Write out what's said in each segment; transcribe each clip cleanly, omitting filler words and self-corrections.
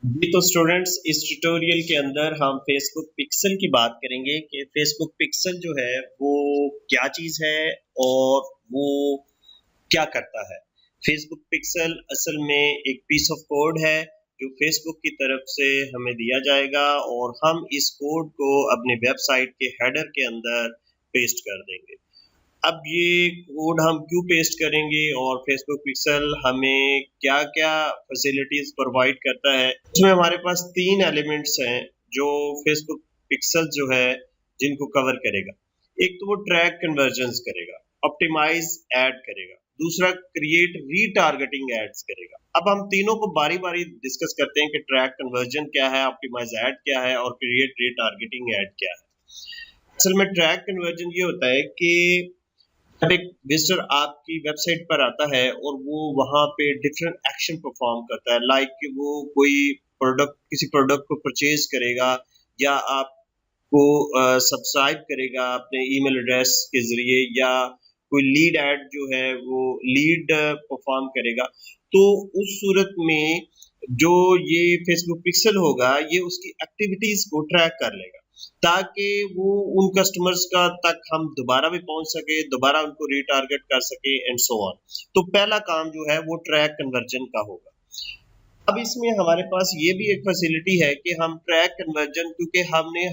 जी तो स्टूडेंट्स इस ट्यूटोरियल के अंदर हम फेसबुक पिक्सल की बात करेंगे कि फेसबुक पिक्सल जो है वो क्या चीज़ है और वो क्या करता है। फेसबुक पिक्सल असल में एक पीस ऑफ कोड है जो फेसबुक की तरफ से हमें दिया जाएगा और हम इस कोड को अपने वेबसाइट के हेडर के अंदर पेस्ट कर देंगे। अब ये कोड हम क्यों पेस्ट करेंगे और फेसबुक पिक्सल हमें क्या-क्या फैसिलिटीज प्रोवाइड करता है। इसमें हमारे पास 3 एलिमेंट्स हैं जो फेसबुक पिक्सल जो है जिनको कवर करेगा। एक तो वो ट्रैक कन्वर्जन्स करेगा, ऑप्टिमाइज ऐड करेगा, दूसरा क्रिएट रीटारगेटिंग एड्स करेगा। अब हम तीनों को बारी-बारी डिस्कस करते हैं कि ट्रैक कन्वर्जन क्या है, ऑप्टिमाइज ऐड क्या है और क्रिएट रीटारगेटिंग ऐड क्या है। असल में ट्रैक कन्वर्जन ये होता है कि जब एक विजिटर आपकी वेबसाइट पर आता है और वो वहाँ पे डिफरेंट एक्शन परफॉर्म करता है, लाइक कि वो कोई किसी प्रोडक्ट को परचेज करेगा या आपको सब्सक्राइब करेगा अपने ईमेल एड्रेस के जरिए, या कोई लीड ऐड जो है वो लीड परफॉर्म करेगा, तो उस सूरत में जो ये फेसबुक पिक्सल होगा ये उसकी एक्टिविटीज को ट्रैक कर लेगा ताकि वो उन कस्टमर्स का तक हम दोबारा भी पहुंच सके, दोबारा उनको रीटारगेट कर सके एंड सो ऑन। तो पहला काम जो है वो ट्रैक कन्वर्जन का होगा। अब इसमें हमारे पास ये भी एक फैसिलिटी है कि हम ट्रैक कन्वर्जन, क्योंकि हमने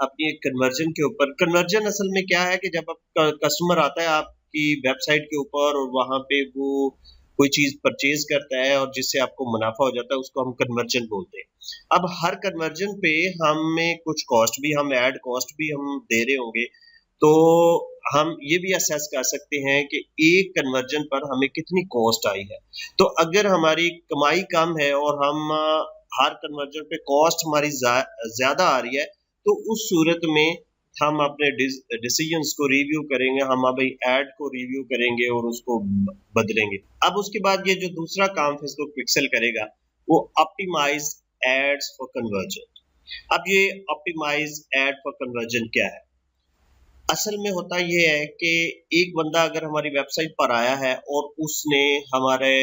अपनी कन्वर्जन के ऊपर, कन्वर्जन असल में क्या है कि जब आप कस्टमर आता है आपकी वेबसाइट के ऊपर और वहां पे वो कोई चीज परचेज करता है और जिससे आपको मुनाफा हो जाता है, उसको हम कन्वर्जन बोलते हैं। अब हर कन्वर्जन पे हमें कुछ कॉस्ट भी, हम ऐड कॉस्ट भी हम दे रहे होंगे, तो हम ये भी असेस कर सकते हैं कि एक कन्वर्जन पर हमें कितनी कॉस्ट आई है। तो अगर हमारी कमाई कम है और हम हर कन्वर्जन पे कॉस्ट हमारी ज्यादा आ रही है, तो उस सूरत में हम अपने डिसीजंस को रिव्यू करेंगे, हम अभी ऐड को रिव्यू करेंगे और उसको बदलेंगे। अब उसके बाद ये जो दूसरा काम फेसबुक पिक्सल करेगा वो ऑप्टिमाइज एड्स फॉर कन्वर्जन। अब ये ऑप्टिमाइज एड फॉर कन्वर्जन क्या है? असल में होता ये है कि एक बंदा अगर हमारी वेबसाइट पर आया है और उसने हमारे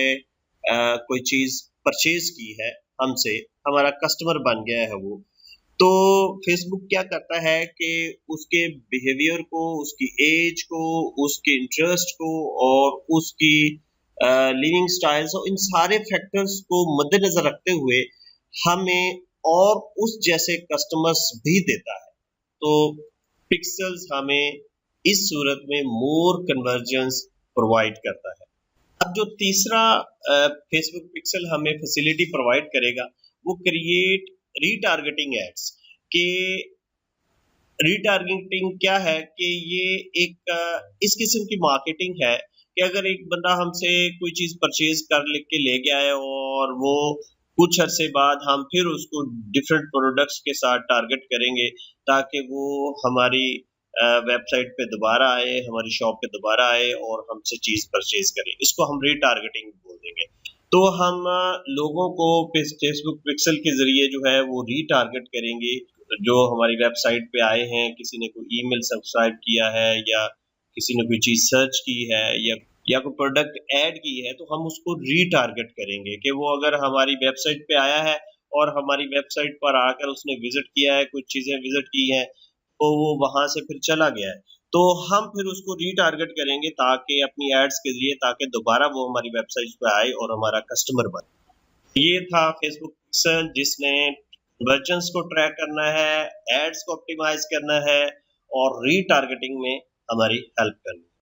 कोई चीज परचेज की है हमसे, हमारा कस्टमर बन गया है वो, तो फेसबुक क्या करता है कि उसके बिहेवियर को, उसकी एज को, उसके इंटरेस्ट को और उसकी लिविंग स्टाइल्स और इन सारे फैक्टर्स को मद्देनजर रखते हुए हमें और उस जैसे कस्टमर्स भी देता है। तो पिक्सल्स हमें इस सूरत में मोर कन्वर्जेंस प्रोवाइड करता है। अब जो तीसरा फेसबुक पिक्सल हमें फैसिलिटी प्रोवाइड करेगा वो क्रिएट रीटारगेटिंग एड्स के। रीटारगेटिंग क्या है कि ये एक इस किस्म की मार्केटिंग है कि अगर एक बंदा हमसे कोई चीज परचेज कर के ले गया है और वो कुछ अरसे बाद हम फिर उसको डिफरेंट प्रोडक्ट्स के साथ टारगेट करेंगे ताकि वो हमारी वेबसाइट पे दोबारा आए, हमारी शॉप पे दोबारा आए और हमसे चीज परचेज करे, इसको हम रीटारगेटिंग बोल देंगे। तो हम लोगों को फेसबुक पिक्सल के जरिए जो है वो रीटारगेट करेंगे, जो हमारी वेबसाइट पे आए हैं, किसी ने कोई ईमेल सब्सक्राइब किया है या किसी ने कोई चीज सर्च की है या कोई प्रोडक्ट ऐड की है, तो हम उसको रीटारगेट करेंगे कि वो अगर हमारी वेबसाइट पे आया है और हमारी वेबसाइट पर आकर उसने विजिट किया है, कुछ चीजें विजिट की हैं, तो वो वहां से फिर चला गया है, तो हम फिर उसको रीटारगेट करेंगे ताकि अपनी एड्स के जरिए, ताकि दोबारा वो हमारी वेबसाइट पे आए और हमारा कस्टमर बने। ये था फेसबुक पिक्सल जिसने कन्वर्जन्स को ट्रैक करना है, एड्स को ऑप्टिमाइज करना है और रीटारगेटिंग में हमारी हेल्प करनी है।